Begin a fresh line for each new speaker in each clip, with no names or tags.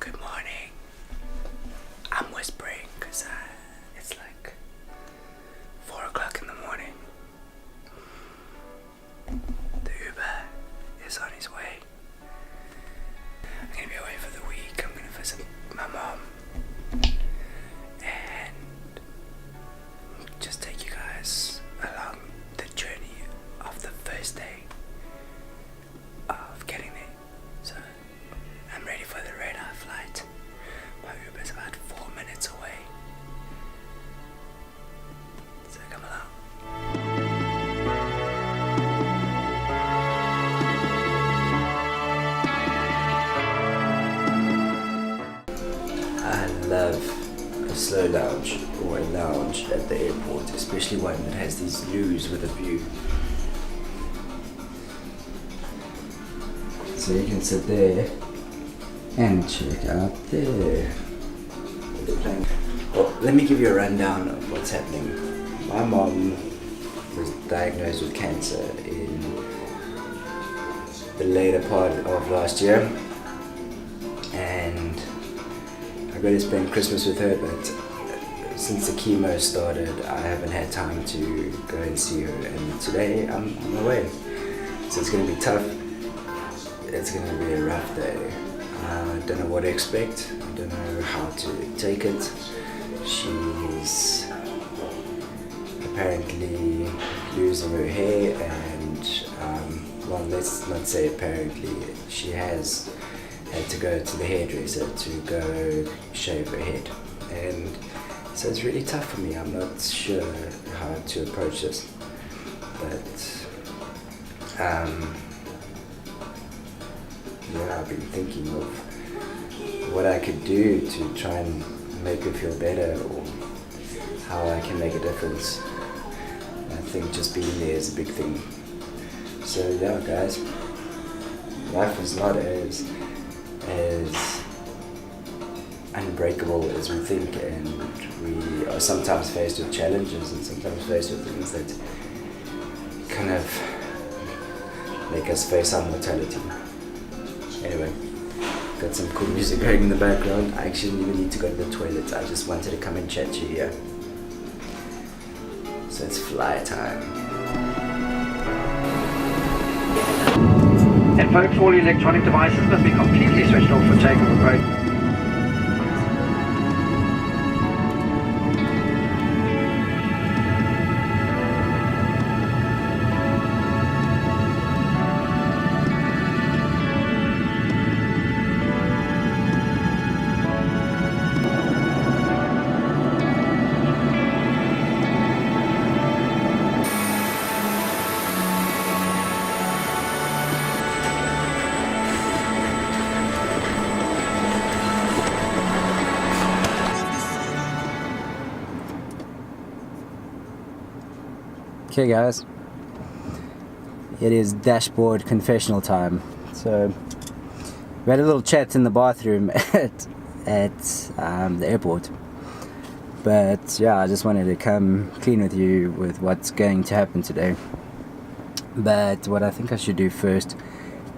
Good morning. I'm whispering because it's like 4 o'clock in the morning. The Uber is on his way. I'm going to be away for the week. I'm going to visit my mom and just take you guys along the journey of the first day of getting there. So I'm ready for the red eye flight. My Uber's about 4 minutes away. So come along. I love a slow lounge or a lounge at the airport, especially one that has these views with a view. So you can sit there and check out there. Well, let me give you a rundown of what's happening. My mom was diagnosed with cancer in the later part of last year, and I got to spend Christmas with her, but since the chemo started, I haven't had time to go and see her, and today I'm on my way. So it's going to be tough. It's going to be a rough day. I don't know what to expect. I don't know how to take it. She's apparently losing her hair, and well, let's not say apparently, she has had to go to the hairdresser to go shave her head, and so it's really tough for me. I'm not sure how to approach this, but yeah, I've been thinking of what I could do to try and make her feel better, or how I can make a difference. I think just being there is a big thing. So yeah, guys, life is not as unbreakable as we think, and we are sometimes faced with challenges and sometimes faced with things that kind of make us face our mortality. Anyway, got some cool music going in the background. I actually didn't even need to go to the toilet. I just wanted to come and chat to you here. So it's fly time.
And folks, all electronic devices must be completely switched off for takeoff approach.
Okay guys, it is dashboard confessional time. So we had a little chat in the bathroom at the airport, but yeah, I just wanted to come clean with you with what's going to happen today. But what I think I should do first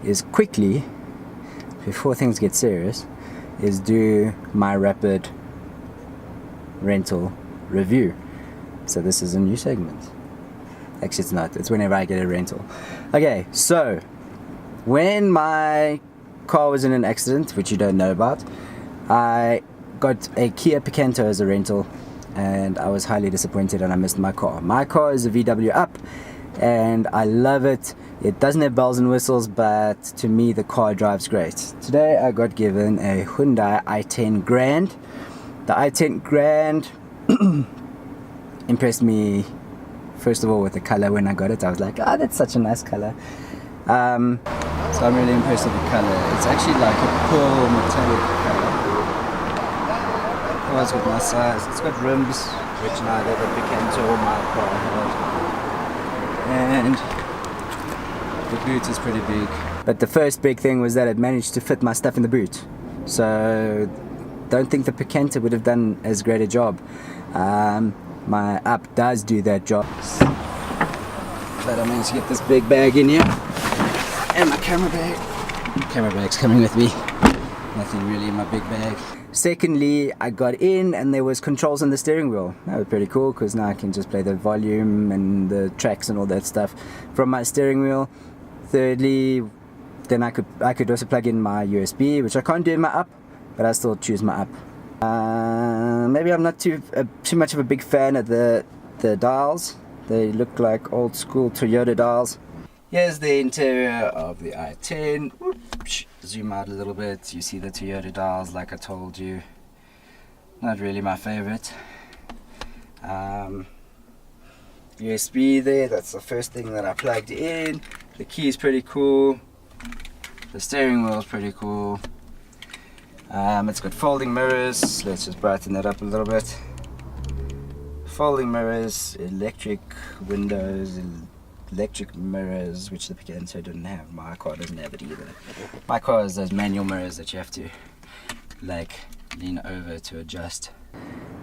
is quickly, before things get serious, is do my rapid rental review. So this is a new segment. Actually, it's not. It's whenever I get a rental. Okay, so when my car was in an accident, which you don't know about, I got a Kia Picanto as a rental, and I was highly disappointed and I missed my car. My car is a VW Up, and I love it. It doesn't have bells and whistles, but to me the car drives great. Today I got given a Hyundai i10 Grand. The i10 Grand impressed me. First of all, with the color. When I got it, I was like, oh, that's such a nice color. So I'm really impressed with the color. It's actually like a pearl metallic color. Oh, it's got my size. It's got rims, which neither the Picanto or my car had. And the boot is pretty big. But the first big thing was that it managed to fit my stuff in the boot. So don't think the Picanto would have done as great a job. My Up does do that job. But I managed to get this big bag in here, and my camera bag. Camera bag's coming with me. Nothing really in my big bag. Secondly, I got in and there was controls on the steering wheel. That was pretty cool because now I can just play the volume and the tracks and all that stuff from my steering wheel. Thirdly, then I could also plug in my USB, which I can't do in my app, but I still choose my app. Maybe I'm not too much of a big fan of the dials. They look like old school Toyota dials. Here's the interior of the i10. Whoops. Zoom out a little bit. You see the Toyota dials like I told you. Not really my favorite. USB there, that's the first thing that I plugged in. The key is pretty cool. The steering wheel is pretty cool. It's got folding mirrors. Let's just brighten that up a little bit. Folding mirrors, electric windows, electric mirrors, which the Picanto didn't have. My car doesn't have it either. My car has those manual mirrors that you have to like lean over to adjust.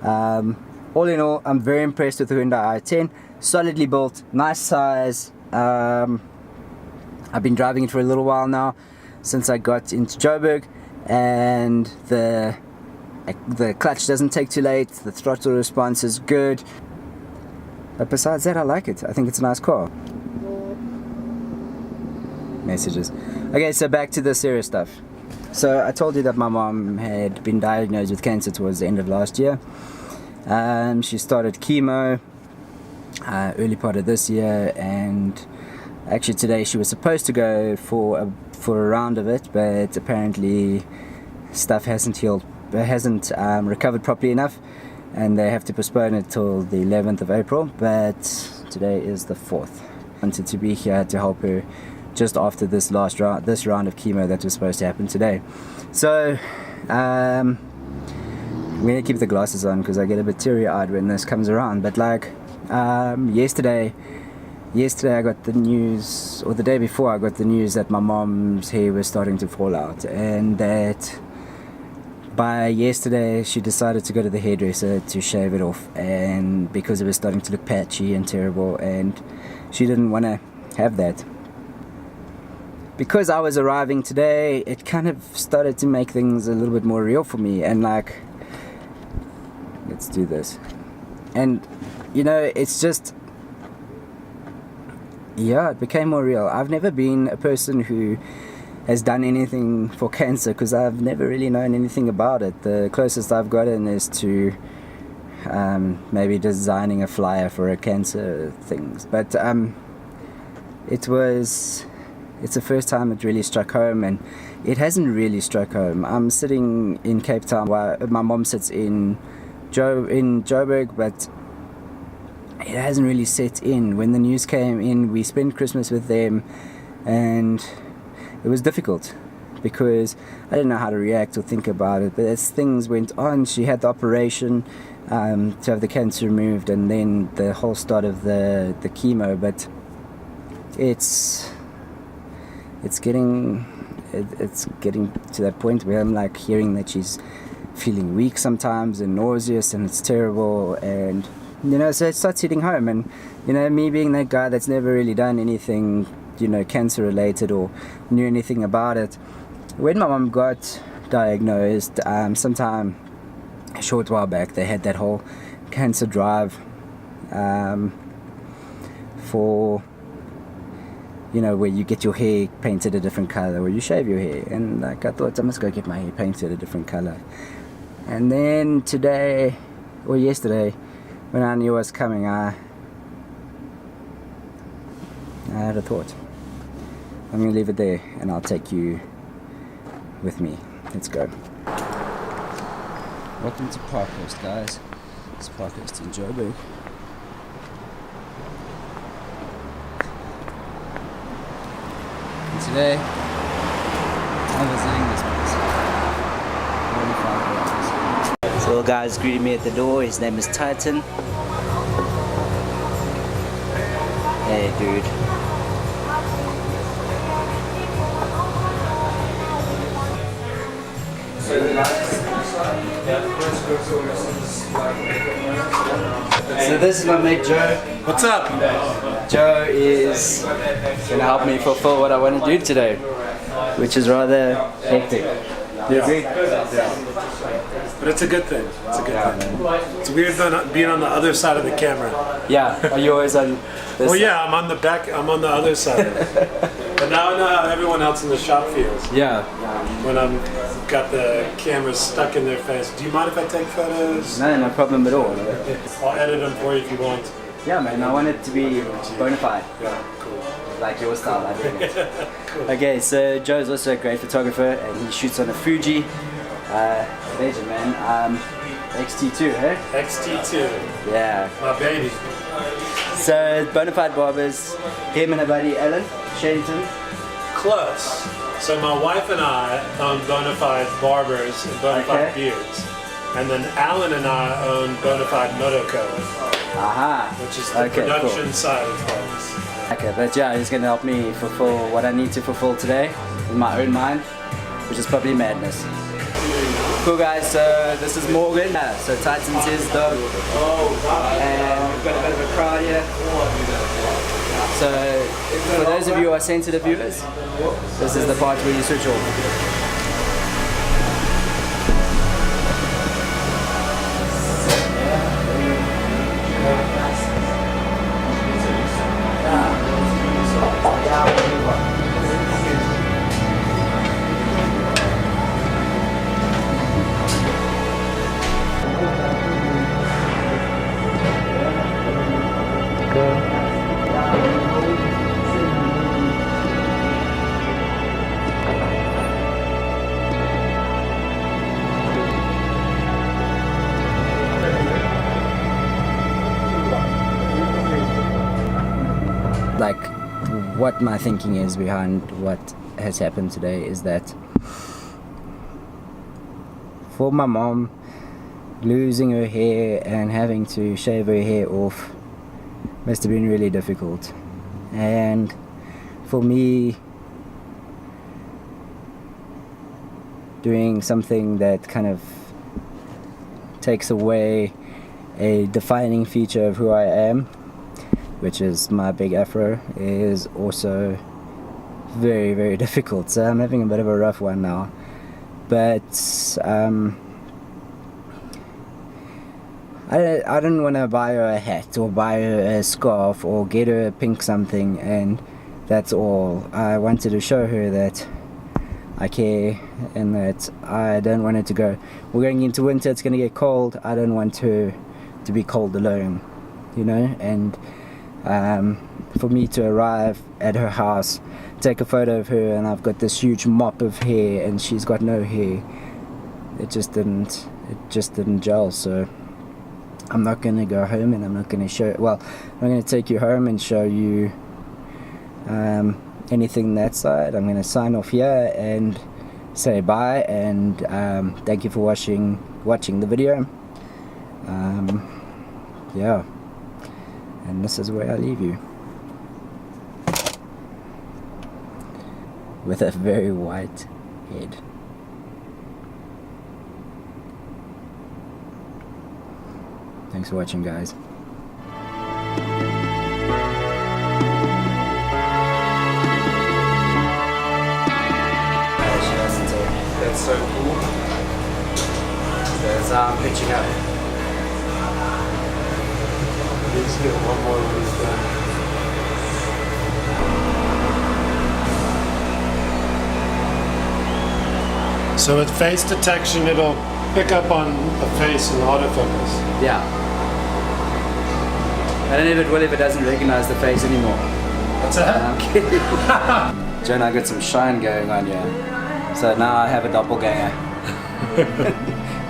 All in all, I'm very impressed with the Hyundai i10. Solidly built, nice size. I've been driving it for a little while now, since I got into Joburg, and the clutch doesn't take too late, the throttle response is good. But besides that, I like it. I think it's a nice car. Messages. Okay, so back to the serious stuff. So I told you that my mom had been diagnosed with cancer towards the end of last year. She started chemo early part of this year, and actually today she was supposed to go for a round of it, but apparently stuff hasn't healed, recovered properly enough, and they have to postpone it till the 11th of April. But today is the 4th. I wanted to be here to help her just after this round of chemo that was supposed to happen today. So I'm gonna keep the glasses on because I get a bit teary-eyed when this comes around. But like yesterday I got the news, or the day before I got the news, that my mom's hair was starting to fall out, and that by yesterday she decided to go to the hairdresser to shave it off, and because it was starting to look patchy and terrible, and she didn't want to have that. Because I was arriving today, it kind of started to make things a little bit more real for me, and like, let's do this. And you know, it's just, yeah, it became more real. I've never been a person who has done anything for cancer because I've never really known anything about it. The closest I've gotten is to maybe designing a flyer for a cancer things, but it's the first time it really struck home, and it hasn't really struck home. I'm sitting in Cape Town while my mom sits in Joburg, but it hasn't really set in. When the news came in, we spent Christmas with them, and it was difficult because I didn't know how to react or think about it. But as things went on, she had the operation to have the cancer removed, and then the whole start of the chemo. But it's getting to that point where I'm like hearing that she's feeling weak sometimes and nauseous, and it's terrible. And you know, so it starts hitting home. And you know, me being that guy that's never really done anything, you know, cancer related or knew anything about it, when my mom got diagnosed sometime a short while back, they had that whole cancer drive for, you know, where you get your hair painted a different color, or you shave your hair. And like, I thought I must go get my hair painted a different color. And then today or yesterday, when I knew it was coming, I had a thought. I'm gonna leave it there, and I'll take you with me. Let's go. Welcome to Parkhurst, guys. It's Parkhurst in Joburg. And today, I'm visiting this place. So the guy's greeting me at the door. His name is Titan. Hey, dude. So this is my mate Joe.
What's up?
Joe is going to help me fulfill what I want to do today, which is rather hectic. You agree?
Yeah. But it's a good thing. It's a good thing. It's weird being on the other side of the camera.
Yeah. Are you always on this
Well,
side?
yeah, I'm on the back. I'm on the other side. But now I know how everyone else in the shop feels.
Yeah.
When I'm got the camera stuck in their face. Do you mind if I take photos?
No problem at all.
I'll edit them for you if you want.
Yeah, man. I want it to be Bonafide.
Yeah, cool.
Like your style, I think.
Cool.
Okay, so Joe's also a great photographer, and he shoots on a Fuji. Legend, man. XT2, hey?
XT2.
Yeah.
My baby.
So Bonafide Barbers, him and a buddy Ellen Shenton.
Close. So my wife and I own Bonafide Barbers and Bonafide Beards. And then Alan and I own Bonafide Motoco,
Aha.
which is the production side of things.
Okay, but yeah, he's gonna help me fulfill what I need to fulfill today in my own mind, which is probably madness. Cool guys, so this is Morgan. So Titans is dog. And we've got a bit of a crowd here. So for those of you who are sensitive viewers, this is the part where you switch off. Like, what my thinking is behind what has happened today is that for my mom, losing her hair and having to shave her hair off must have been really difficult. And for me, doing something that kind of takes away a defining feature of who I am, which is my big Afro, is also very, very difficult. So I'm having a bit of a rough one now. But I didn't want to buy her a hat or buy her a scarf or get her a pink something, and that's all. I wanted to show her that I care and that I don't want her to go, we're going into winter, it's going to get cold. I don't want her to be cold alone, you know. And for me to arrive at her house, take a photo of her, and I've got this huge mop of hair and she's got no hair, it just didn't gel. So I'm not gonna go home and I'm not gonna show, well, I'm gonna take you home and show you anything that side. I'm gonna sign off here and say bye, and thank you for watching the video. Yeah, and this is where I leave you, with a very white head. Thanks for watching, guys. That's so cool. That's how I'm pitching up.
Let's get one more of these done. So with face detection, it'll pick up on the face in autofocus.
Yeah. I don't know if it will if it doesn't recognize the face anymore.
What's that?
Joe and I got some shine going on here. So now I have a doppelganger.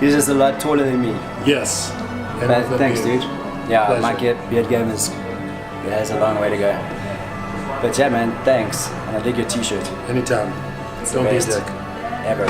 He's just a lot taller than me.
Yes.
But thanks, dude. Yeah,
Pleasure.
my beard game has a long way to go. But yeah, man, thanks. And I dig your t-shirt.
Anytime.
It's
Don't
the
be a
best
dick.
ever.